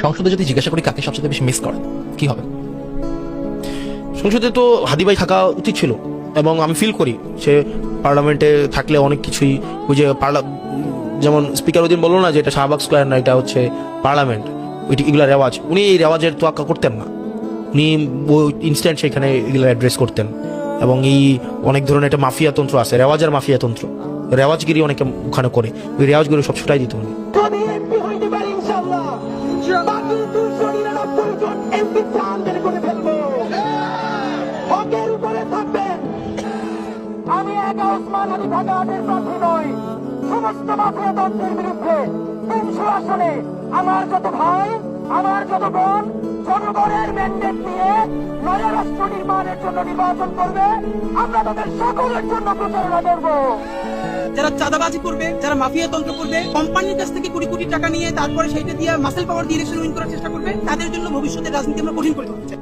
সংসদে যদি জিজ্ঞাসা করি কাকে সবচেয়ে বেশি মিস করেন কি হবে? সংসদে তো হাদি ভাই থাকা উচিত ছিল, এবং আমি ফিল করি সে পার্লামেন্টে থাকলে অনেক কিছুই, ওই যে যেমন স্পিকার ওদিন বললো না যে এটা শাহবাগ স্কোয়ার না, এটা হচ্ছে পার্লামেন্ট, ওইটি এগুলা রেওয়াজ, উনি এই রেওয়াজের তোয়াক্কা করতেন না, উনি ইনস্ট্যান্ট সেখানে এগুলো অ্যাড্রেস করতেন। এবং এই অনেক ধরনের একটা মাফিয়াতন্ত্র আছে, রেওয়াজের মাফিয়াতন্ত্র, রেওয়াজগিরি অনেকে ওখানে করে, ওই রেওয়াজগুলো সব ছুটাই দিত উনি। আমি এমপি হইতে পারি ইনশাআল্লাহ, বাকি 299 জন এমপি চাল বের করে ফেলবো। হকের উপরে থাকবেন। আমি একা ওসমান আলী ঢাকার প্রার্থী নই, সমস্ত মাফিয়াতন্ত্রের বিরুদ্ধে 300 আসনে আমার যত ভাই, আমার যত বোন জনগণের ম্যান্ডেট নিয়ে নয়া রাষ্ট্র নির্মাণের জন্য নির্বাচন করবে, আমরা তাদের সকলের জন্য প্রচারণা করবো। যারা চাঁদাবাজি করবে, যারা মাফিয়া তন্ত্র করবে, কোম্পানির কাছ থেকে কোটি কোটি টাকা নিয়ে তারপরে সেইটা দিয়ে মাসেল পাওয়ার দিয়ে ইলেকশন উইন করার চেষ্টা করবে, তাদের জন্য ভবিষ্যতের রাজনীতি আমরা কঠিন করে তুলতে চাই।